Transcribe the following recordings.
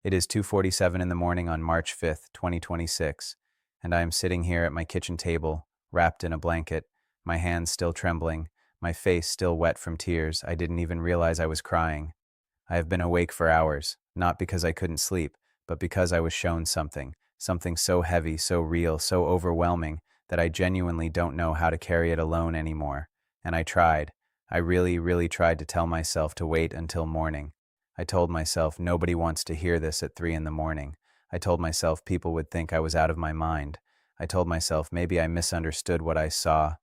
It is 2:47 in the morning on March 5th, 2026, and I am sitting here at my kitchen table, wrapped in a blanket, my hands still trembling, my face still wet from tears. I didn't even realize I was crying. I have been awake for hours, not because I couldn't sleep, but because I was shown something so heavy, so real, so overwhelming, that I genuinely don't know how to carry it alone anymore. And I tried. I really, really tried to tell myself to wait until morning. I told myself nobody wants to hear this at 3 in the morning. I told myself people would think I was out of my mind. I told myself maybe I misunderstood what I saw.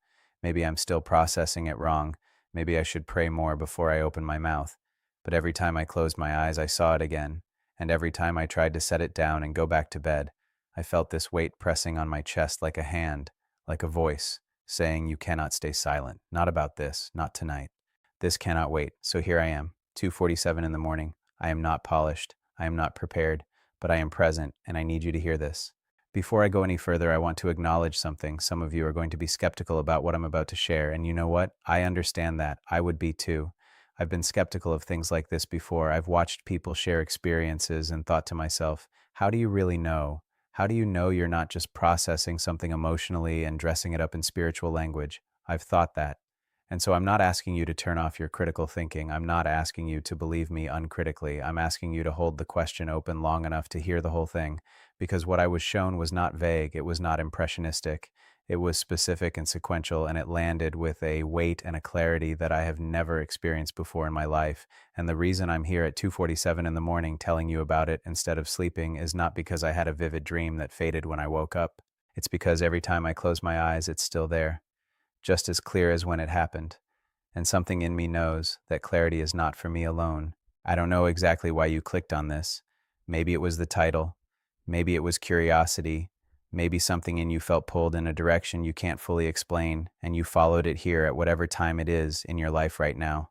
Maybe I'm still processing it wrong. Maybe I should pray more before I open my mouth. But every time I closed my eyes, I saw it again. And every time I tried to set it down and go back to bed, I felt this weight pressing on my chest like a hand, like a voice, saying, "You cannot stay silent. Not about this, not tonight. This cannot wait." So here I am, 2:47 in the morning. I am not polished. I am not prepared, but I am present, and I need you to hear this. Before I go any further, I want to acknowledge something. Some of you are going to be skeptical about what I'm about to share, and you know what? I understand that. I would be too. I've been skeptical of things like this before. I've watched people share experiences and thought to myself, how do you really know? How do you know you're not just processing something emotionally and dressing it up in spiritual language? I've thought that. And so I'm not asking you to turn off your critical thinking. I'm not asking you to believe me uncritically. I'm asking you to hold the question open long enough to hear the whole thing, because what I was shown was not vague. It was not impressionistic. It was specific and sequential, and it landed with a weight and a clarity that I have never experienced before in my life. And the reason I'm here at 2:47 in the morning telling you about it instead of sleeping is not because I had a vivid dream that faded when I woke up. It's because every time I close my eyes, it's still there, just as clear as when it happened. And something in me knows that clarity is not for me alone. I don't know exactly why you clicked on this. Maybe it was the title. Maybe it was curiosity. Maybe something in you felt pulled in a direction you can't fully explain, and you followed it here at whatever time it is in your life right now.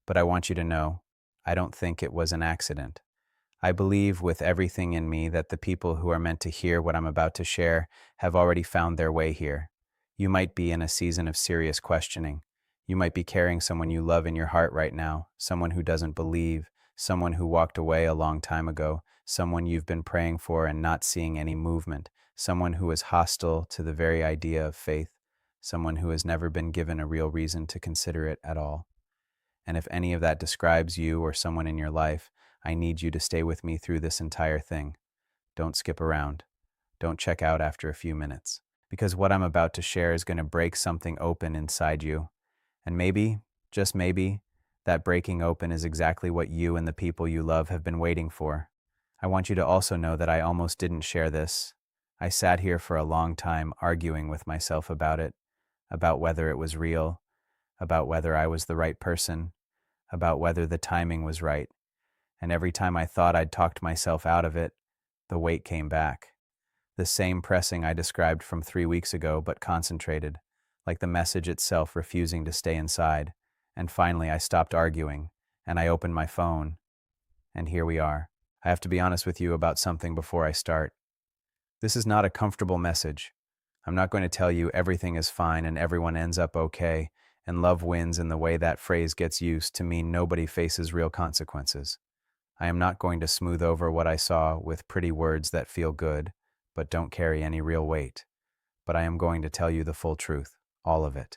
But I want you to know, I don't think it was an accident. I believe with everything in me that the people who are meant to hear what I'm about to share have already found their way here. You might be in a season of serious questioning. You might be carrying someone you love in your heart right now, someone who doesn't believe, someone who walked away a long time ago, someone you've been praying for and not seeing any movement, someone who is hostile to the very idea of faith, someone who has never been given a real reason to consider it at all. And if any of that describes you or someone in your life, I need you to stay with me through this entire thing. Don't skip around. Don't check out after a few minutes, because what I'm about to share is going to break something open inside you. And maybe, just maybe, that breaking open is exactly what you and the people you love have been waiting for. I want you to also know that I almost didn't share this. I sat here for a long time arguing with myself about it, about whether it was real, about whether I was the right person, about whether the timing was right. And every time I thought I'd talked myself out of it, the weight came back. The same pressing I described from 3 weeks ago, but concentrated, like the message itself refusing to stay inside. And finally, I stopped arguing, and I opened my phone. And here we are. I have to be honest with you about something before I start. This is not a comfortable message. I'm not going to tell you everything is fine and everyone ends up okay, and love wins in the way that phrase gets used to mean nobody faces real consequences. I am not going to smooth over what I saw with pretty words that feel good, but don't carry any real weight. But I am going to tell you the full truth, all of it,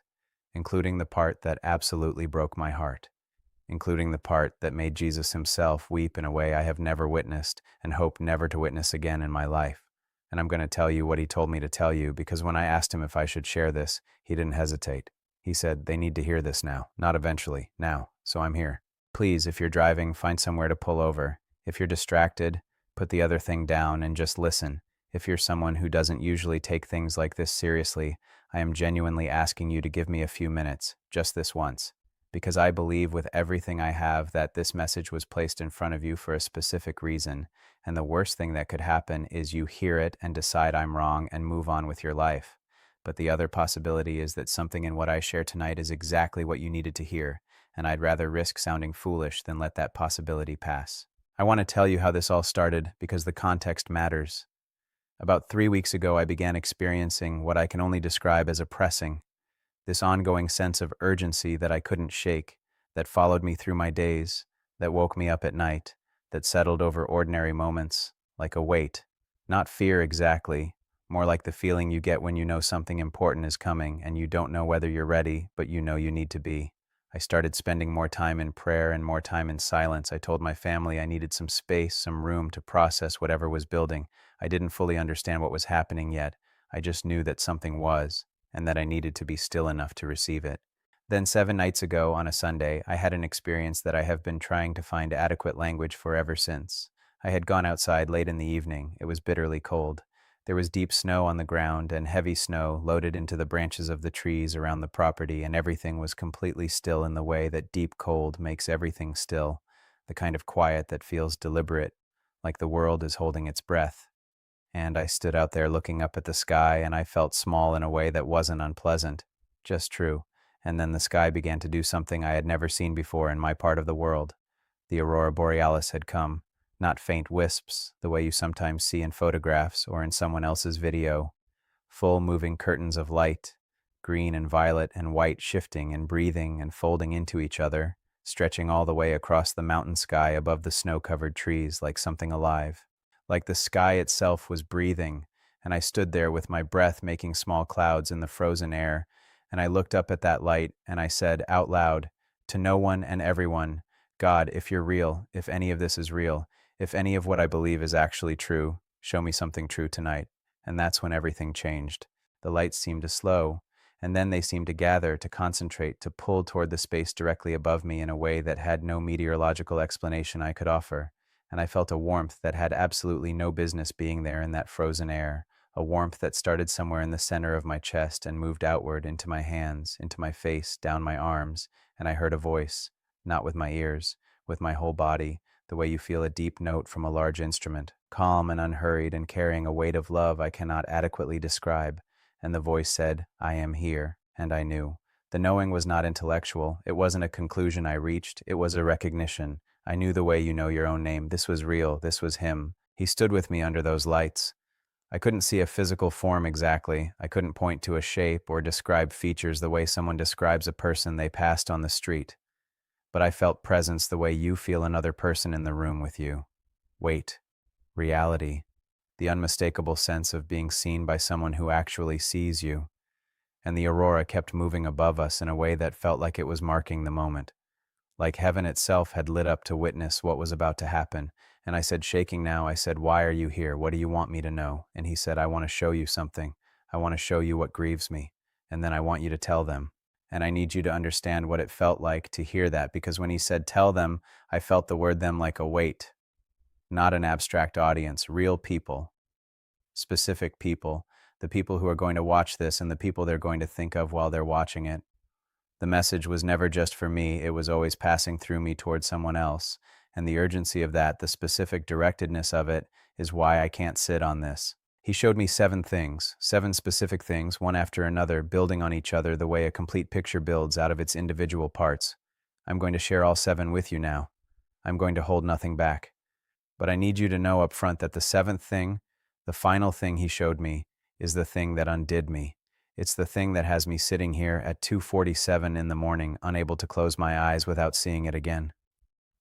including the part that absolutely broke my heart, including the part that made Jesus himself weep in a way I have never witnessed and hope never to witness again in my life. And I'm going to tell you what he told me to tell you, because when I asked him if I should share this, he didn't hesitate. He said, they need to hear this now, not eventually, now. So I'm here. Please, if you're driving, find somewhere to pull over. If you're distracted, put the other thing down and just listen. If you're someone who doesn't usually take things like this seriously, I am genuinely asking you to give me a few minutes, just this once, because I believe with everything I have that this message was placed in front of you for a specific reason, and the worst thing that could happen is you hear it and decide I'm wrong and move on with your life. But the other possibility is that something in what I share tonight is exactly what you needed to hear, and I'd rather risk sounding foolish than let that possibility pass. I want to tell you how this all started because the context matters. About 3 weeks ago, I began experiencing what I can only describe as a pressing, this ongoing sense of urgency that I couldn't shake, that followed me through my days, that woke me up at night, that settled over ordinary moments, like a weight. Not fear exactly, more like the feeling you get when you know something important is coming and you don't know whether you're ready, but you know you need to be. I started spending more time in prayer and more time in silence. I told my family I needed some space, some room to process whatever was building. I didn't fully understand what was happening yet. I just knew that something was, and that I needed to be still enough to receive it. Then 7 nights ago, on a Sunday, I had an experience that I have been trying to find adequate language for ever since. I had gone outside late in the evening. It was bitterly cold. There was deep snow on the ground and heavy snow loaded into the branches of the trees around the property, and everything was completely still in the way that deep cold makes everything still, the kind of quiet that feels deliberate, like the world is holding its breath. And I stood out there looking up at the sky, and I felt small in a way that wasn't unpleasant, just true. And then the sky began to do something I had never seen before in my part of the world. The aurora borealis had come, not faint wisps, the way you sometimes see in photographs or in someone else's video. Full moving curtains of light, green and violet and white shifting and breathing and folding into each other, stretching all the way across the mountain sky above the snow-covered trees like something alive. Like the sky itself was breathing, and I stood there with my breath making small clouds in the frozen air, and I looked up at that light and I said out loud, to no one and everyone, God, if you're real, if any of this is real, if any of what I believe is actually true, show me something true tonight. And that's when everything changed. The lights seemed to slow, and then they seemed to gather, to concentrate, to pull toward the space directly above me in a way that had no meteorological explanation I could offer. And I felt a warmth that had absolutely no business being there in that frozen air, a warmth that started somewhere in the center of my chest and moved outward into my hands, into my face, down my arms, and I heard a voice, not with my ears, with my whole body, the way you feel a deep note from a large instrument, calm and unhurried and carrying a weight of love I cannot adequately describe. And the voice said, I am here, and I knew. The knowing was not intellectual. It wasn't a conclusion I reached. It was a recognition. I knew the way you know your own name. This was real. This was him. He stood with me under those lights. I couldn't see a physical form exactly. I couldn't point to a shape or describe features the way someone describes a person they passed on the street. But I felt presence the way you feel another person in the room with you. Weight, reality, the unmistakable sense of being seen by someone who actually sees you. And the aurora kept moving above us in a way that felt like it was marking the moment. Like heaven itself had lit up to witness what was about to happen. And I said, shaking now, I said, why are you here? What do you want me to know? And he said, I want to show you something. I want to show you what grieves me. And then I want you to tell them. And I need you to understand what it felt like to hear that, because when he said tell them, I felt the word them like a weight. Not an abstract audience, real people, specific people, the people who are going to watch this and the people they're going to think of while they're watching it. The message was never just for me, it was always passing through me toward someone else, and the urgency of that, the specific directedness of it, is why I can't sit on this. He showed me 7 things, 7 specific things, one after another, building on each other the way a complete picture builds out of its individual parts. I'm going to share all 7 with you now. I'm going to hold nothing back. But I need you to know up front that the 7th thing, the final thing he showed me, is the thing that undid me. It's the thing that has me sitting here at 2:47 in the morning, unable to close my eyes without seeing it again.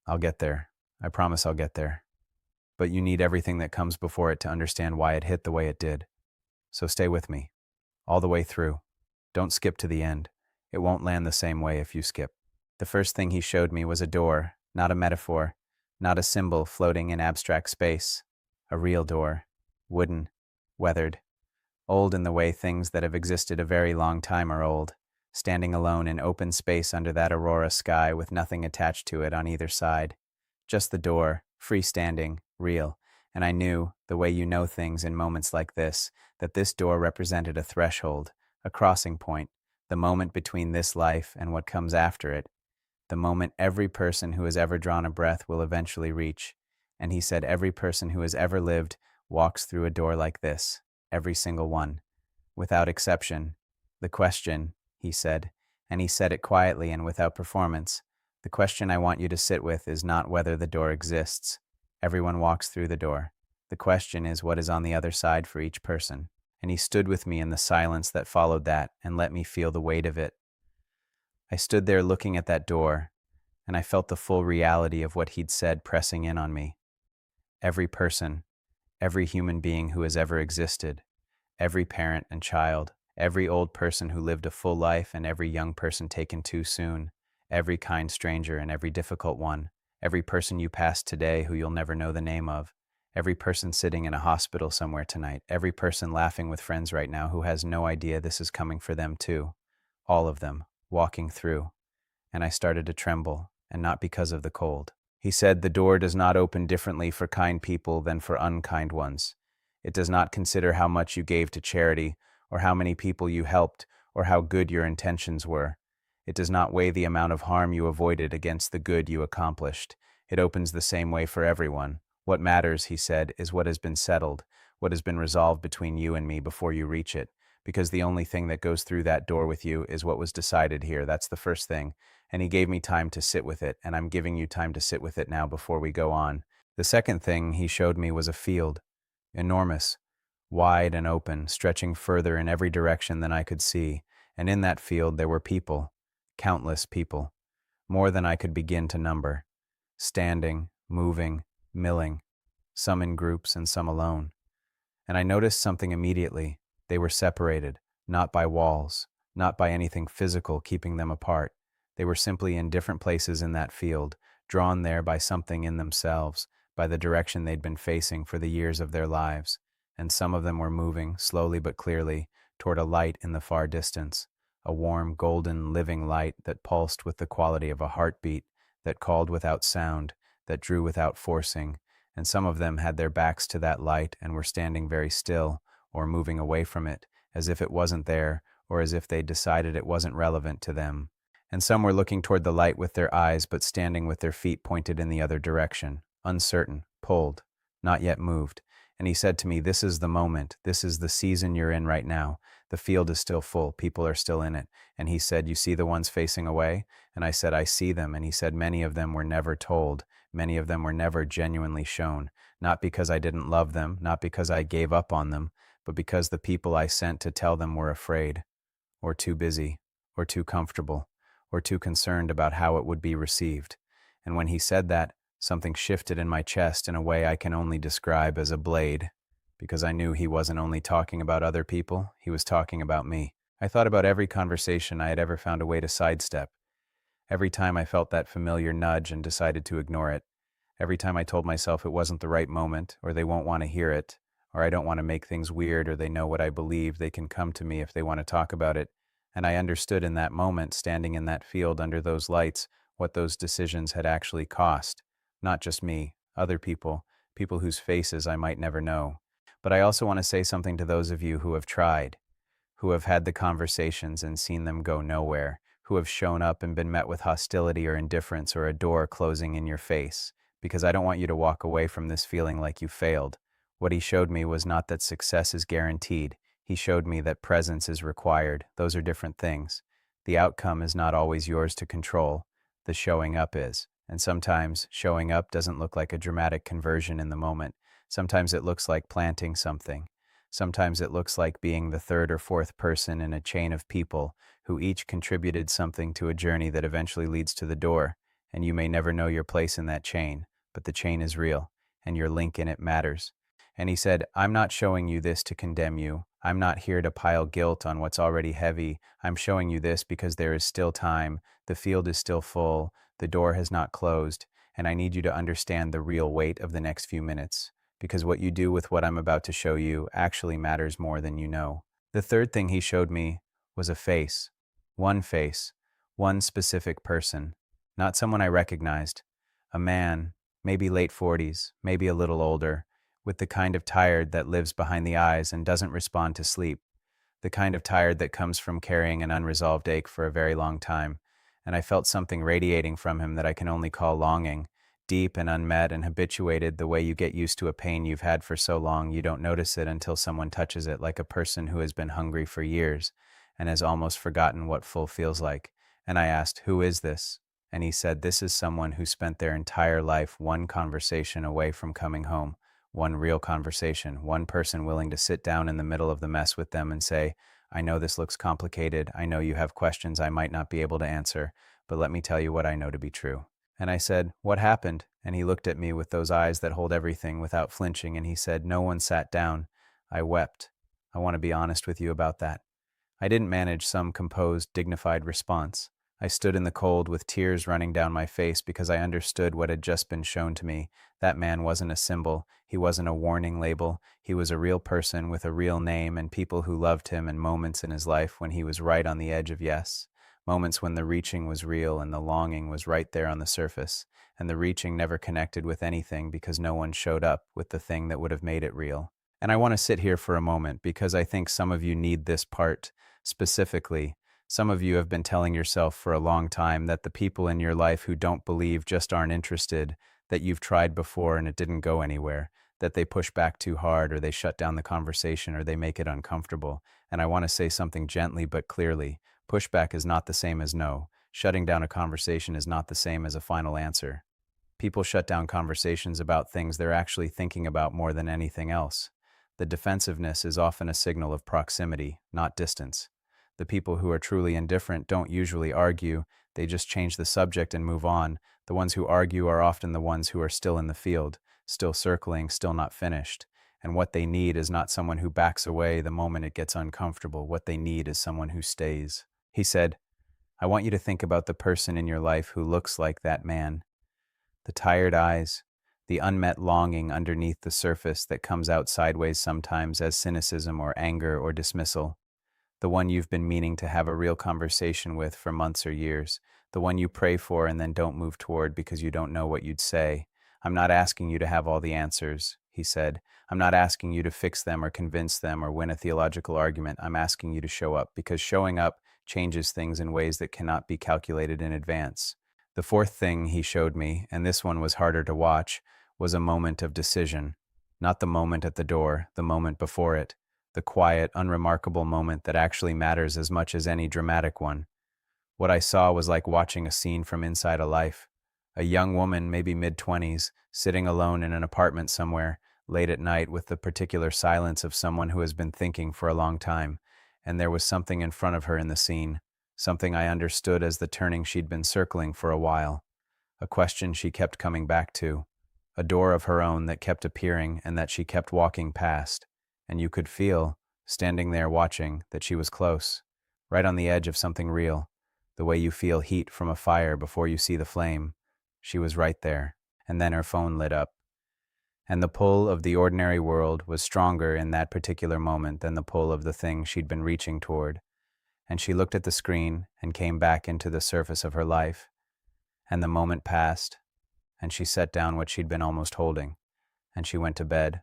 I'll get there. I promise I'll get there. But you need everything that comes before it to understand why it hit the way it did. So stay with me, all the way through. Don't skip to the end. It won't land the same way if you skip. The first thing he showed me was a door, not a metaphor, not a symbol floating in abstract space. A real door, wooden, weathered, old in the way things that have existed a very long time are old, standing alone in open space under that aurora sky with nothing attached to it on either side. Just the door, freestanding, real, and I knew, the way you know things in moments like this, that this door represented a threshold, a crossing point, the moment between this life and what comes after it, the moment every person who has ever drawn a breath will eventually reach. And he said every person who has ever lived walks through a door like this, every single one, without exception. The question, he said, and he said it quietly and without performance, the question I want you to sit with is not whether the door exists. Everyone walks through the door. The question is what is on the other side for each person. And he stood with me in the silence that followed that and let me feel the weight of it. I stood there looking at that door, and I felt the full reality of what he'd said pressing in on me. Every person, every human being who has ever existed, every parent and child, every old person who lived a full life and every young person taken too soon, every kind stranger and every difficult one, every person you passed today who you'll never know the name of, every person sitting in a hospital somewhere tonight, every person laughing with friends right now who has no idea this is coming for them too, all of them, walking through. And I started to tremble, and not because of the cold. He said, "The door does not open differently for kind people than for unkind ones. It does not consider how much you gave to charity, or how many people you helped, or how good your intentions were. It does not weigh the amount of harm you avoided against the good you accomplished. It opens the same way for everyone. What matters," he said, "is what has been settled, what has been resolved between you and me before you reach it. Because the only thing that goes through that door with you is what was decided here. That's the first thing." And he gave me time to sit with it, and I'm giving you time to sit with it now before we go on. The second thing he showed me was a field, enormous, wide and open, stretching further in every direction than I could see, and in that field there were people, countless people, more than I could begin to number, standing, moving, milling, some in groups and some alone. And I noticed something immediately. They were separated, not by walls, not by anything physical keeping them apart. They were simply in different places in that field, drawn there by something in themselves, by the direction they'd been facing for the years of their lives. And some of them were moving, slowly but clearly, toward a light in the far distance, a warm, golden, living light that pulsed with the quality of a heartbeat, that called without sound, that drew without forcing. And some of them had their backs to that light and were standing very still, or moving away from it, as if it wasn't there, or as if they'd decided it wasn't relevant to them. And some were looking toward the light with their eyes, but standing with their feet pointed in the other direction, uncertain, pulled, not yet moved. And he said to me, "This is the moment. This is the season you're in right now. The field is still full. People are still in it." And he said, "You see the ones facing away?" And I said, "I see them." And he said, "Many of them were never told. Many of them were never genuinely shown. Not because I didn't love them, not because I gave up on them, but because the people I sent to tell them were afraid, or too busy, or too comfortable, or too concerned about how it would be received." And when he said that, something shifted in my chest in a way I can only describe as a blade, because I knew he wasn't only talking about other people, he was talking about me. I thought about every conversation I had ever found a way to sidestep. Every time I felt that familiar nudge and decided to ignore it. Every time I told myself it wasn't the right moment, or they won't want to hear it, or I don't want to make things weird, or they know what I believe, they can come to me if they want to talk about it. And I understood in that moment, standing in that field under those lights, what those decisions had actually cost. Not just me, other people, people whose faces I might never know. But I also want to say something to those of you who have tried, who have had the conversations and seen them go nowhere, who have shown up and been met with hostility or indifference or a door closing in your face, because I don't want you to walk away from this feeling like you failed. What he showed me was not that success is guaranteed. He showed me that presence is required. Those are different things. The outcome is not always yours to control. The showing up is. And sometimes showing up doesn't look like a dramatic conversion in the moment. Sometimes it looks like planting something. Sometimes it looks like being the third or fourth person in a chain of people who each contributed something to a journey that eventually leads to the door. And you may never know your place in that chain, but the chain is real, and your link in it matters. And he said, "I'm not showing you this to condemn you. I'm not here to pile guilt on what's already heavy. I'm showing you this because there is still time. The field is still full. The door has not closed. And I need you to understand the real weight of the next few minutes. Because what you do with what I'm about to show you actually matters more than you know." The third thing he showed me was a face, one specific person, not someone I recognized, a man, maybe late 40s, maybe a little older, with the kind of tired that lives behind the eyes and doesn't respond to sleep, the kind of tired that comes from carrying an unresolved ache for a very long time. And I felt something radiating from him that I can only call longing, deep and unmet and habituated, the way you get used to a pain you've had for so long you don't notice it until someone touches it, like a person who has been hungry for years and has almost forgotten what full feels like. And I asked, "Who is this?" And he said, "This is someone who spent their entire life one conversation away from coming home, one real conversation, one person willing to sit down in the middle of the mess with them and say, 'I know this looks complicated. I know you have questions I might not be able to answer, but let me tell you what I know to be true.' And I said, "What happened?" And he looked at me with those eyes that hold everything without flinching, and he said, "No one sat down." I wept. I want to be honest with you about that. I didn't manage some composed, dignified response. I stood in the cold with tears running down my face because I understood what had just been shown to me. That man wasn't a symbol. He wasn't a warning label. He was a real person with a real name and people who loved him, and moments in his life when he was right on the edge of yes. Moments when the reaching was real and the longing was right there on the surface, and the reaching never connected with anything because no one showed up with the thing that would have made it real. And I want to sit here for a moment because I think some of you need this part specifically. Some of you have been telling yourself for a long time that the people in your life who don't believe just aren't interested, that you've tried before and it didn't go anywhere, that they push back too hard or they shut down the conversation or they make it uncomfortable. And I want to say something gently but clearly. Pushback is not the same as no. Shutting down a conversation is not the same as a final answer. People shut down conversations about things they're actually thinking about more than anything else. The defensiveness is often a signal of proximity, not distance. The people who are truly indifferent don't usually argue, they just change the subject and move on. The ones who argue are often the ones who are still in the field, still circling, still not finished. And what they need is not someone who backs away the moment it gets uncomfortable. What they need is someone who stays. He said, "I want you to think about the person in your life who looks like that man. The tired eyes, the unmet longing underneath the surface that comes out sideways sometimes as cynicism or anger or dismissal. The one you've been meaning to have a real conversation with for months or years. The one you pray for and then don't move toward because you don't know what you'd say. I'm not asking you to have all the answers," he said. "I'm not asking you to fix them or convince them or win a theological argument. I'm asking you to show up because showing up changes things in ways that cannot be calculated in advance." The fourth thing he showed me, and this one was harder to watch, was a moment of decision. Not the moment at the door, the moment before it. The quiet, unremarkable moment that actually matters as much as any dramatic one. What I saw was like watching a scene from inside a life. A young woman, maybe mid-20s, sitting alone in an apartment somewhere, late at night with the particular silence of someone who has been thinking for a long time. And there was something in front of her in the scene, something I understood as the turning she'd been circling for a while. A question she kept coming back to. A door of her own that kept appearing and that she kept walking past. And you could feel, standing there watching, that she was close, right on the edge of something real, the way you feel heat from a fire before you see the flame. She was right there, and then her phone lit up. And the pull of the ordinary world was stronger in that particular moment than the pull of the thing she'd been reaching toward. And she looked at the screen and came back into the surface of her life. And the moment passed, and she set down what she'd been almost holding, and she went to bed.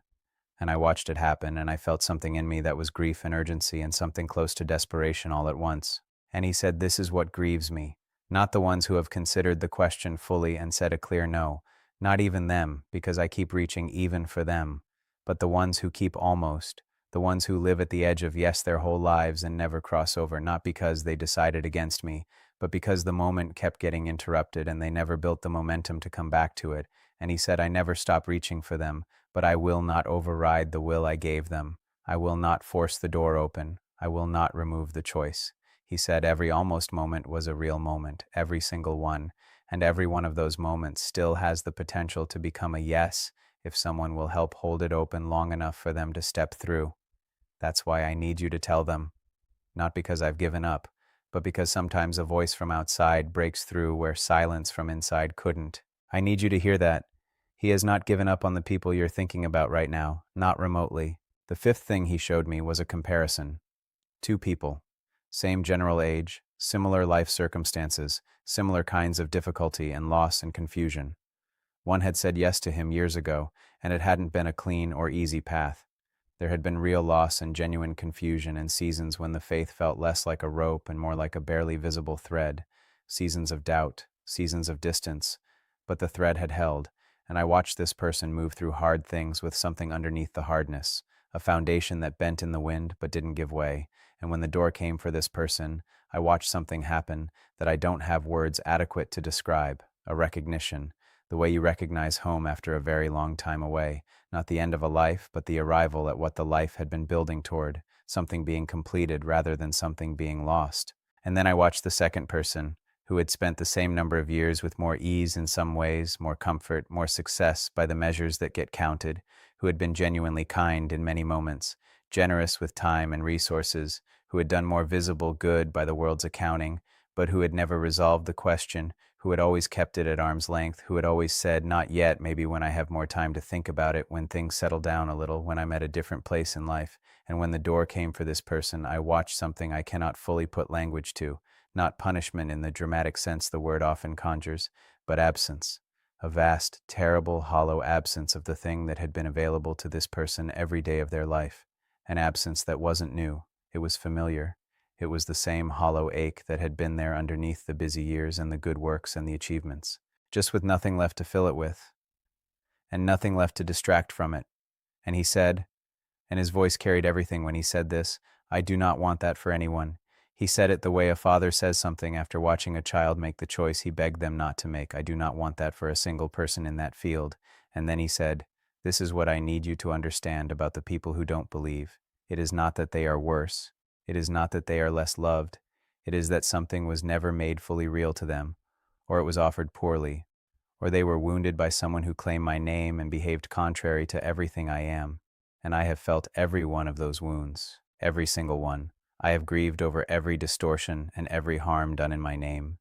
And I watched it happen, and I felt something in me that was grief and urgency and something close to desperation all at once. And he said, "This is what grieves me. Not the ones who have considered the question fully and said a clear no. Not even them, because I keep reaching even for them. But the ones who keep almost. The ones who live at the edge of yes their whole lives and never cross over, not because they decided against me, but because the moment kept getting interrupted and they never built the momentum to come back to it." And he said, "I never stop reaching for them, but I will not override the will I gave them. I will not force the door open. I will not remove the choice." He said every almost moment was a real moment, every single one, and every one of those moments still has the potential to become a yes if someone will help hold it open long enough for them to step through. That's why I need you to tell them, not because I've given up, but because sometimes a voice from outside breaks through where silence from inside couldn't. I need you to hear that. He has not given up on the people you're thinking about right now, not remotely. The fifth thing he showed me was a comparison. Two people. Same general age, similar life circumstances, similar kinds of difficulty and loss and confusion. One had said yes to him years ago, and it hadn't been a clean or easy path. There had been real loss and genuine confusion and seasons when the faith felt less like a rope and more like a barely visible thread, seasons of doubt, seasons of distance, but the thread had held, and I watched this person move through hard things with something underneath the hardness, a foundation that bent in the wind but didn't give way. And when the door came for this person, I watched something happen that I don't have words adequate to describe, a recognition, the way you recognize home after a very long time away, not the end of a life, but the arrival at what the life had been building toward, something being completed rather than something being lost. And then I watched the second person, who had spent the same number of years with more ease in some ways, more comfort, more success by the measures that get counted, who had been genuinely kind in many moments, generous with time and resources, who had done more visible good by the world's accounting, but who had never resolved the question, who had always kept it at arm's length, who had always said, not yet, maybe when I have more time to think about it, when things settle down a little, when I'm at a different place in life. And when the door came for this person, I watched something I cannot fully put language to, not punishment in the dramatic sense the word often conjures, but absence. A vast, terrible, hollow absence of the thing that had been available to this person every day of their life. An absence that wasn't new. It was familiar. It was the same hollow ache that had been there underneath the busy years and the good works and the achievements, just with nothing left to fill it with, and nothing left to distract from it. And he said, and his voice carried everything when he said this, I do not want that for anyone. He said it the way a father says something after watching a child make the choice he begged them not to make. I do not want that for a single person in that field. And then he said, this is what I need you to understand about the people who don't believe. It is not that they are worse. It is not that they are less loved. It is that something was never made fully real to them, or it was offered poorly, or they were wounded by someone who claimed my name and behaved contrary to everything I am. And I have felt every one of those wounds, every single one. I have grieved over every distortion and every harm done in my name.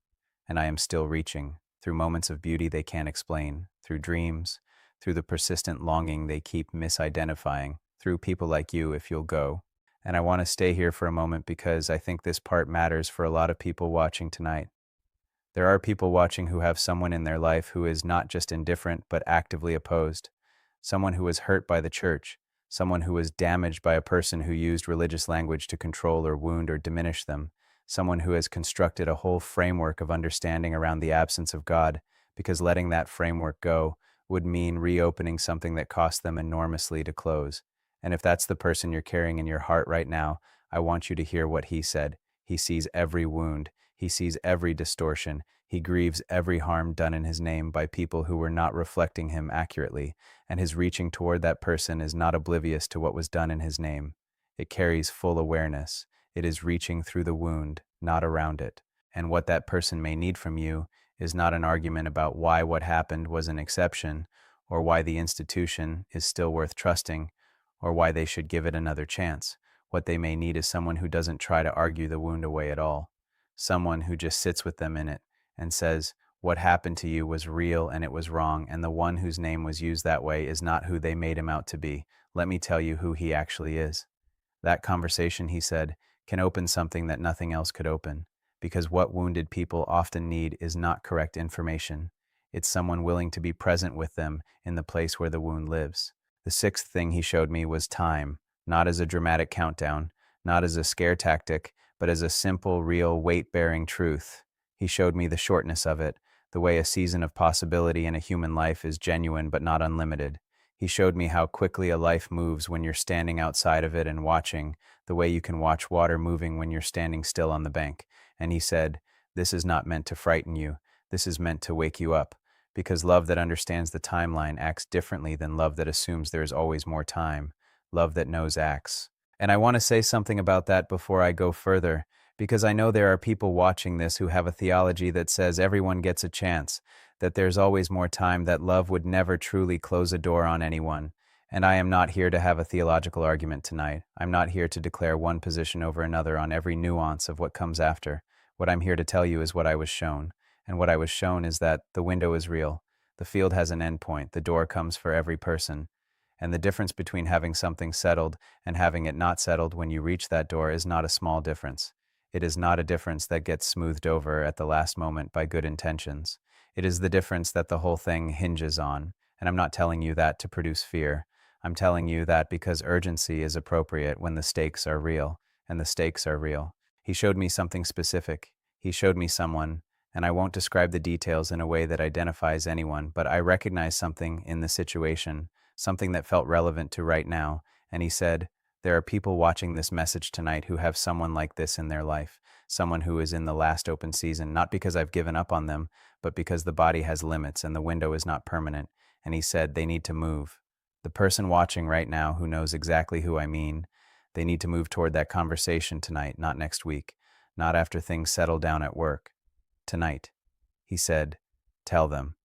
And I am still reaching, through moments of beauty they can't explain, through dreams, through the persistent longing they keep misidentifying, through people like you if you'll go. And I want to stay here for a moment because I think this part matters for a lot of people watching tonight. There are people watching who have someone in their life who is not just indifferent but actively opposed, someone who was hurt by the church, someone who was damaged by a person who used religious language to control or wound or diminish them, someone who has constructed a whole framework of understanding around the absence of God, because letting that framework go would mean reopening something that cost them enormously to close. And if that's the person you're carrying in your heart right now, I want you to hear what he said. He sees every wound. He sees every distortion. He grieves every harm done in his name by people who were not reflecting him accurately, and his reaching toward that person is not oblivious to what was done in his name. It carries full awareness. It is reaching through the wound, not around it. And what that person may need from you is not an argument about why what happened was an exception, or why the institution is still worth trusting, or why they should give it another chance. What they may need is someone who doesn't try to argue the wound away at all. Someone who just sits with them in it and says, what happened to you was real and it was wrong, and the one whose name was used that way is not who they made him out to be. Let me tell you who he actually is. That conversation, he said, can open something that nothing else could open, because what wounded people often need is not correct information. It's someone willing to be present with them in the place where the wound lives. The sixth thing he showed me was time, not as a dramatic countdown, not as a scare tactic, but as a simple, real, weight-bearing truth. He showed me the shortness of it, the way a season of possibility in a human life is genuine but not unlimited. He showed me how quickly a life moves when you're standing outside of it and watching, the way you can watch water moving when you're standing still on the bank. And he said, this is not meant to frighten you. This is meant to wake you up. Because love that understands the timeline acts differently than love that assumes there is always more time. Love that knows acts. And I want to say something about that before I go further, because I know there are people watching this who have a theology that says everyone gets a chance, that there's always more time, that love would never truly close a door on anyone. And I am not here to have a theological argument tonight. I'm not here to declare one position over another on every nuance of what comes after. What I'm here to tell you is what I was shown. And what I was shown is that the window is real. The field has an endpoint. The door comes for every person. And the difference between having something settled and having it not settled when you reach that door is not a small difference. It is not a difference that gets smoothed over at the last moment by good intentions. It is the difference that the whole thing hinges on. And I'm not telling you that to produce fear. I'm telling you that because urgency is appropriate when the stakes are real, and the stakes are real. He showed me something specific. He showed me someone, and I won't describe the details in a way that identifies anyone, but I recognize something in the situation, something that felt relevant to right now. And he said, there are people watching this message tonight who have someone like this in their life, someone who is in the last open season, not because I've given up on them, but because the body has limits and the window is not permanent. And he said they need to move. The person watching right now who knows exactly who I mean, they need to move toward that conversation tonight, not next week, not after things settle down at work. Tonight. He said, "Tell them.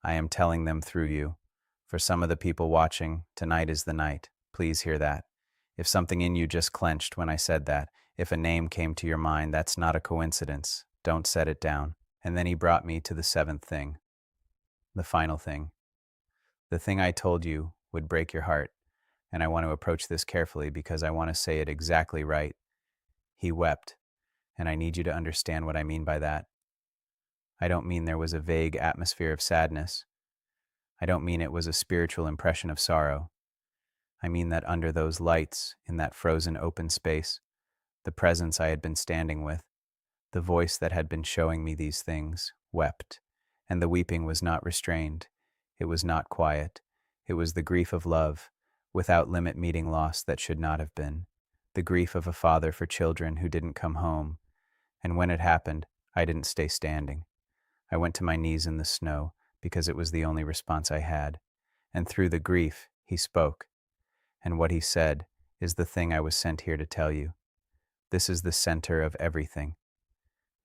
I am telling them through you. For some of the people watching, tonight is the night. Please hear that. If something in you just clenched when I said that, if a name came to your mind, that's not a coincidence. Don't set it down." And then he brought me to the seventh thing, the final thing. The thing I told you would break your heart, and I want to approach this carefully because I want to say it exactly right. He wept, and I need you to understand what I mean by that. I don't mean there was a vague atmosphere of sadness. I don't mean it was a spiritual impression of sorrow. I mean that under those lights, in that frozen open space, the presence I had been standing with, the voice that had been showing me these things, wept, and the weeping was not restrained. It was not quiet. It was the grief of love, without limit meeting loss that should not have been, the grief of a father for children who didn't come home. And when it happened, I didn't stay standing. I went to my knees in the snow because it was the only response I had. And through the grief, he spoke. And what he said is the thing I was sent here to tell you. This is the center of everything.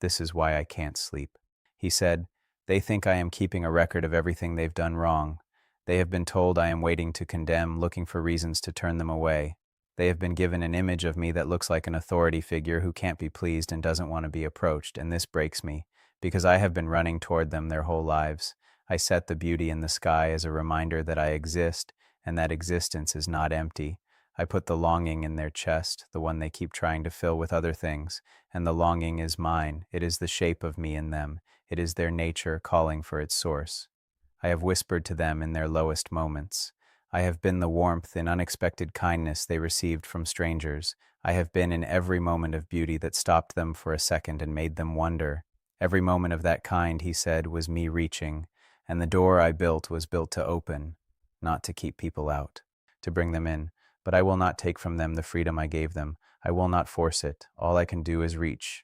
This is why I can't sleep. He said, "They think I am keeping a record of everything they've done wrong. They have been told I am waiting to condemn, looking for reasons to turn them away. They have been given an image of me that looks like an authority figure who can't be pleased and doesn't want to be approached, and this breaks me, because I have been running toward them their whole lives. I set the beauty in the sky as a reminder that I exist, and that existence is not empty. I put the longing in their chest, the one they keep trying to fill with other things, and the longing is mine. It is the shape of me in them. It is their nature calling for its source. I have whispered to them in their lowest moments. I have been the warmth and unexpected kindness they received from strangers. I have been in every moment of beauty that stopped them for a second and made them wonder. Every moment of that kind, he said, was me reaching, and the door I built was built to open, not to keep people out, to bring them in. But I will not take from them the freedom I gave them. I will not force it. All I can do is reach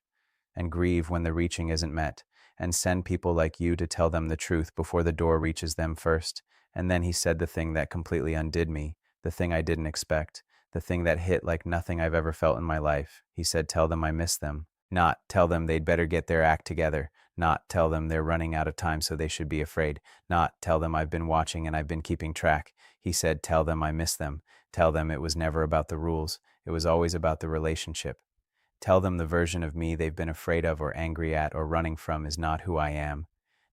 and grieve when the reaching isn't met, and send people like you to tell them the truth before the door reaches them first. And then he said the thing that completely undid me, the thing I didn't expect, the thing that hit like nothing I've ever felt in my life. He said, "Tell them I miss them." Not tell them they'd better get their act together. Not tell them they're running out of time so they should be afraid. Not tell them I've been watching and I've been keeping track. He said, "Tell them I miss them." Tell them it was never about the rules. It was always about the relationship. Tell them the version of me they've been afraid of or angry at or running from is not who I am.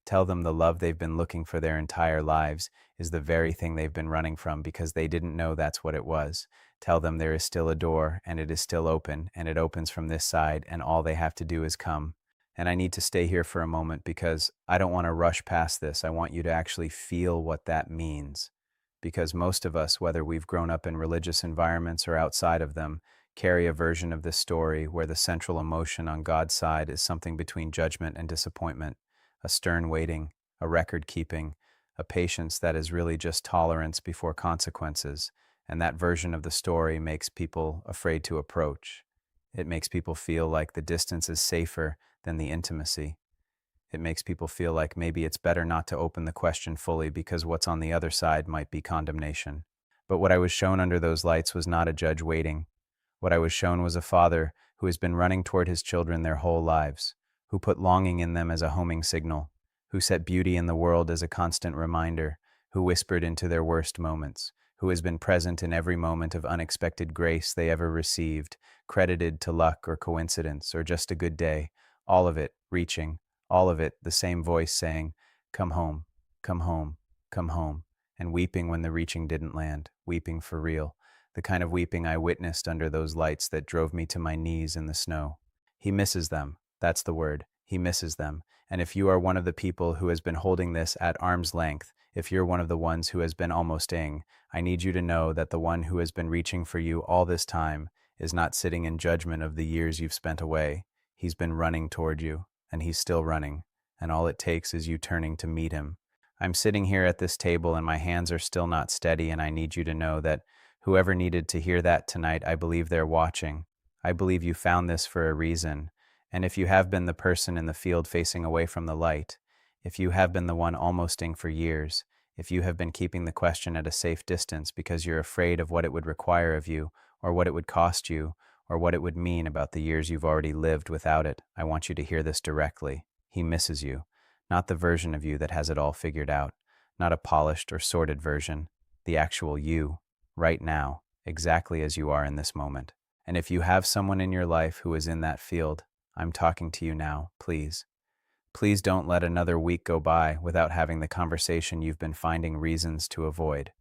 Tell them the love they've been looking for their entire lives is the very thing they've been running from because they didn't know that's what it was. Tell them there is still a door, and it is still open, and it opens from this side, and all they have to do is come. And I need to stay here for a moment because I don't want to rush past this. I want you to actually feel what that means. Because most of us, whether we've grown up in religious environments or outside of them, carry a version of this story where the central emotion on God's side is something between judgment and disappointment, a stern waiting, a record keeping, a patience that is really just tolerance before consequences, and that version of the story makes people afraid to approach. It makes people feel like the distance is safer than the intimacy. It makes people feel like maybe it's better not to open the question fully because what's on the other side might be condemnation. But what I was shown under those lights was not a judge waiting. What I was shown was a father who has been running toward his children their whole lives, who put longing in them as a homing signal, who set beauty in the world as a constant reminder, who whispered into their worst moments, who has been present in every moment of unexpected grace they ever received, credited to luck or coincidence or just a good day, all of it reaching, all of it the same voice saying, "Come home, come home, come home," and weeping when the reaching didn't land, weeping for real, the kind of weeping I witnessed under those lights that drove me to my knees in the snow. He misses them. That's the word. He misses them. And if you are one of the people who has been holding this at arm's length, if you're one of the ones who has been almost-ing, I need you to know that the one who has been reaching for you all this time is not sitting in judgment of the years you've spent away. He's been running toward you, and he's still running, and all it takes is you turning to meet him. I'm sitting here at this table and my hands are still not steady, and I need you to know that whoever needed to hear that tonight, I believe they're watching. I believe you found this for a reason. And if you have been the person in the field facing away from the light, if you have been the one almosting for years, if you have been keeping the question at a safe distance because you're afraid of what it would require of you, or what it would cost you, or what it would mean about the years you've already lived without it, I want you to hear this directly. He misses you, not the version of you that has it all figured out, not a polished or sorted version, the actual you, right now, exactly as you are in this moment. And if you have someone in your life who is in that field, I'm talking to you now, please. Please don't let another week go by without having the conversation you've been finding reasons to avoid.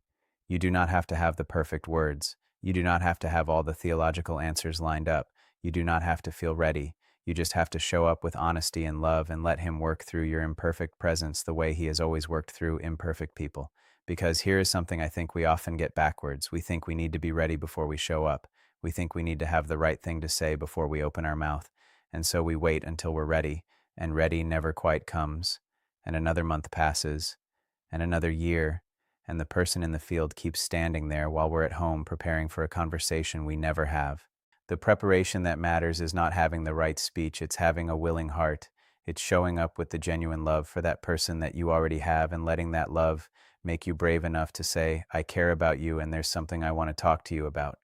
You do not have to have the perfect words. You do not have to have all the theological answers lined up. You do not have to feel ready. You just have to show up with honesty and love and let Him work through your imperfect presence the way He has always worked through imperfect people. Because here is something I think we often get backwards. We think we need to be ready before we show up. We think we need to have the right thing to say before we open our mouth. And so we wait until we're ready, and ready never quite comes. And another month passes, and another year, and the person in the field keeps standing there while we're at home preparing for a conversation we never have. The preparation that matters is not having the right speech, it's having a willing heart. It's showing up with the genuine love for that person that you already have and letting that love make you brave enough to say, I care about you and there's something I want to talk to you about.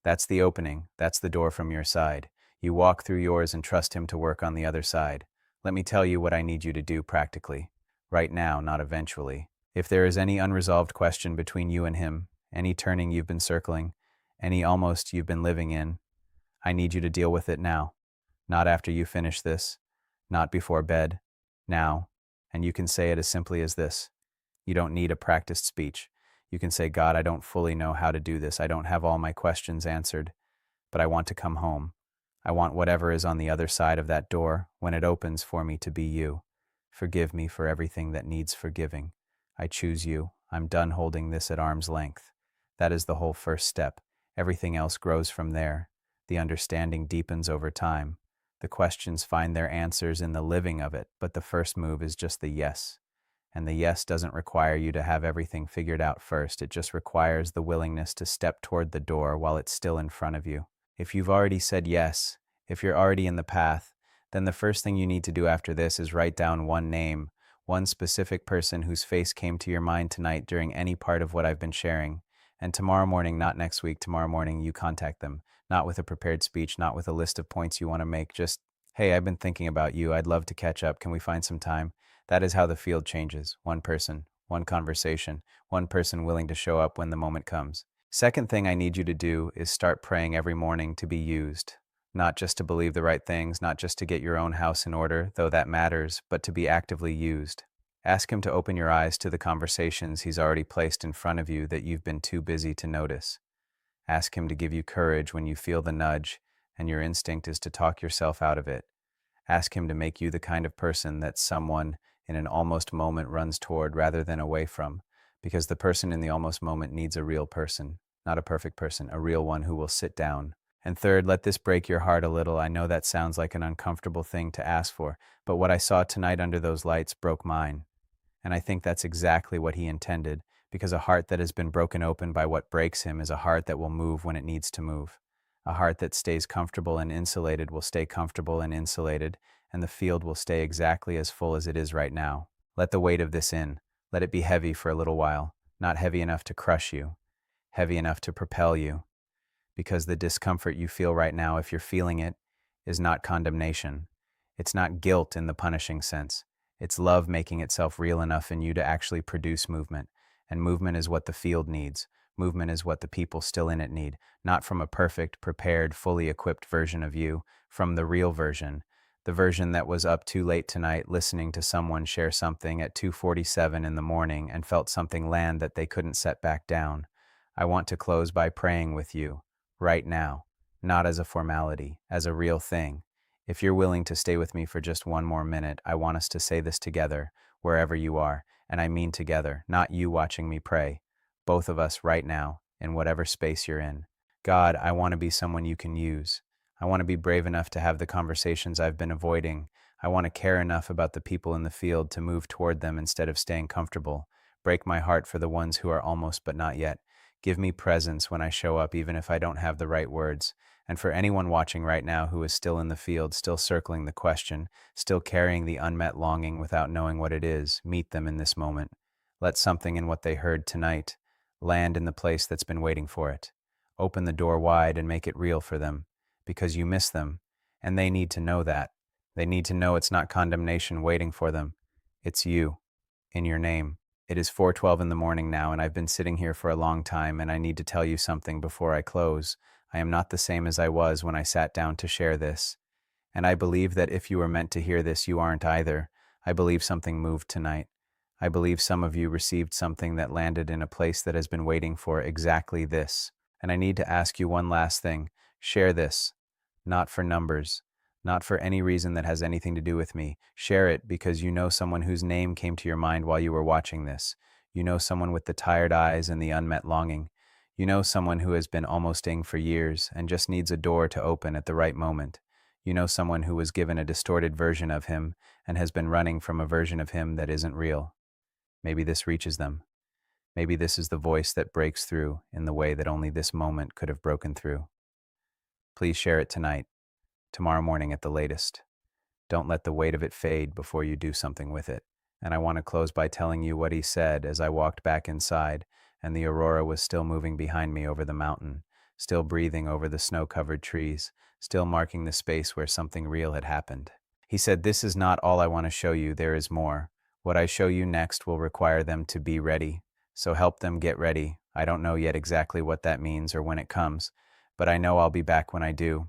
That's the opening. That's the door from your side. You walk through yours and trust Him to work on the other side. Let me tell you what I need you to do practically. Right now, not eventually. If there is any unresolved question between you and Him, any turning you've been circling, any almost you've been living in, I need you to deal with it now. Not after you finish this, not before bed, now. And you can say it as simply as this. You don't need a practiced speech. You can say, God, I don't fully know how to do this. I don't have all my questions answered, but I want to come home. I want whatever is on the other side of that door when it opens for me to be you. Forgive me for everything that needs forgiving. I choose you. I'm done holding this at arm's length. That is the whole first step. Everything else grows from there. The understanding deepens over time. The questions find their answers in the living of it, but the first move is just the yes. And the yes doesn't require you to have everything figured out first. It just requires the willingness to step toward the door while it's still in front of you. If you've already said yes, if you're already in the path, then the first thing you need to do after this is write down one name, one specific person whose face came to your mind tonight during any part of what I've been sharing. And tomorrow morning, not next week, tomorrow morning, you contact them, not with a prepared speech, not with a list of points you want to make, just, hey, I've been thinking about you. I'd love to catch up. Can we find some time? That is how the field changes. One person, one conversation, one person willing to show up when the moment comes. Second thing I need you to do is start praying every morning to be used. Not just to believe the right things, not just to get your own house in order, though that matters, but to be actively used. Ask Him to open your eyes to the conversations He's already placed in front of you that you've been too busy to notice. Ask Him to give you courage when you feel the nudge and your instinct is to talk yourself out of it. Ask Him to make you the kind of person that someone in an almost moment runs toward rather than away from, because the person in the almost moment needs a real person, not a perfect person, a real one who will sit down. And third, let this break your heart a little. I know that sounds like an uncomfortable thing to ask for, but what I saw tonight under those lights broke mine. And I think that's exactly what He intended, because a heart that has been broken open by what breaks Him is a heart that will move when it needs to move. A heart that stays comfortable and insulated will stay comfortable and insulated, and the field will stay exactly as full as it is right now. Let the weight of this in. Let it be heavy for a little while, not heavy enough to crush you, heavy enough to propel you. Because the discomfort you feel right now, if you're feeling it, is not condemnation. It's not guilt in the punishing sense. It's love making itself real enough in you to actually produce movement. And movement is what the field needs. Movement is what the people still in it need. Not from a perfect, prepared, fully equipped version of you, from the real version. The version that was up too late tonight listening to someone share something at 2:47 in the morning and felt something land that they couldn't set back down. I want to close by praying with you. Right now, not as a formality, as a real thing. If you're willing to stay with me for just one more minute, I want us to say this together, wherever you are, and I mean together, not you watching me pray. Both of us right now, in whatever space you're in. God, I want to be someone you can use. I want to be brave enough to have the conversations I've been avoiding. I want to care enough about the people in the field to move toward them instead of staying comfortable. Break my heart for the ones who are almost but not yet. Give me presence when I show up, even if I don't have the right words. And for anyone watching right now who is still in the field, still circling the question, still carrying the unmet longing without knowing what it is, meet them in this moment. Let something in what they heard tonight land in the place that's been waiting for it. Open the door wide and make it real for them, because you miss them, and they need to know that. They need to know it's not condemnation waiting for them. It's you, in your name. It is 4:12 in the morning now, and I've been sitting here for a long time, and I need to tell you something before I close. I am not the same as I was when I sat down to share this. And I believe that if you were meant to hear this, you aren't either. I believe something moved tonight. I believe some of you received something that landed in a place that has been waiting for exactly this. And I need to ask you one last thing. Share this, not for numbers, not for any reason that has anything to do with me. Share it because you know someone whose name came to your mind while you were watching this. You know someone with the tired eyes and the unmet longing. You know someone who has been almosting for years and just needs a door to open at the right moment. You know someone who was given a distorted version of him and has been running from a version of him that isn't real. Maybe this reaches them. Maybe this is the voice that breaks through in the way that only this moment could have broken through. Please share it tonight, tomorrow morning at the latest. Don't let the weight of it fade before you do something with it. And I want to close by telling you what he said as I walked back inside, and the aurora was still moving behind me over the mountain, still breathing over the snow-covered trees, still marking the space where something real had happened. He said, "This is not all I want to show you, there is more. What I show you next will require them to be ready. So help them get ready. I don't know yet exactly what that means or when it comes, but I know I'll be back when I do.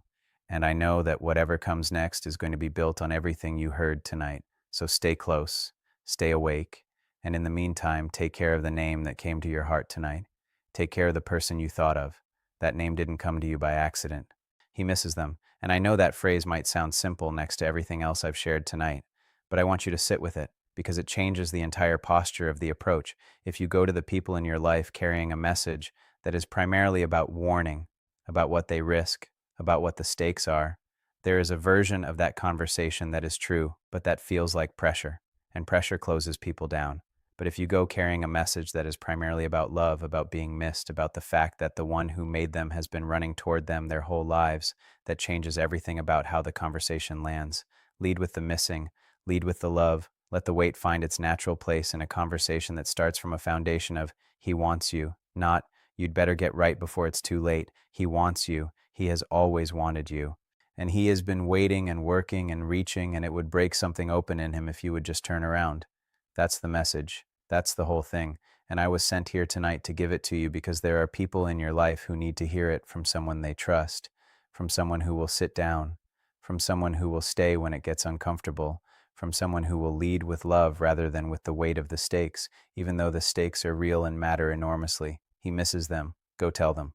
And I know that whatever comes next is going to be built on everything you heard tonight. So stay close, stay awake, and in the meantime, take care of the name that came to your heart tonight. Take care of the person you thought of. That name didn't come to you by accident." He misses them, and I know that phrase might sound simple next to everything else I've shared tonight, but I want you to sit with it because it changes the entire posture of the approach. If you go to the people in your life carrying a message that is primarily about warning, about what they risk, about what the stakes are, there is a version of that conversation that is true, but that feels like pressure, and pressure closes people down. But if you go carrying a message that is primarily about love, about being missed, about the fact that the one who made them has been running toward them their whole lives, that changes everything about how the conversation lands. Lead with the missing, lead with the love, let the weight find its natural place in a conversation that starts from a foundation of, he wants you, not, you'd better get right before it's too late. He wants you. He has always wanted you. And he has been waiting and working and reaching, and it would break something open in him if you would just turn around. That's the message. That's the whole thing. And I was sent here tonight to give it to you because there are people in your life who need to hear it from someone they trust, from someone who will sit down, from someone who will stay when it gets uncomfortable, from someone who will lead with love rather than with the weight of the stakes, even though the stakes are real and matter enormously. He misses them. Go tell them.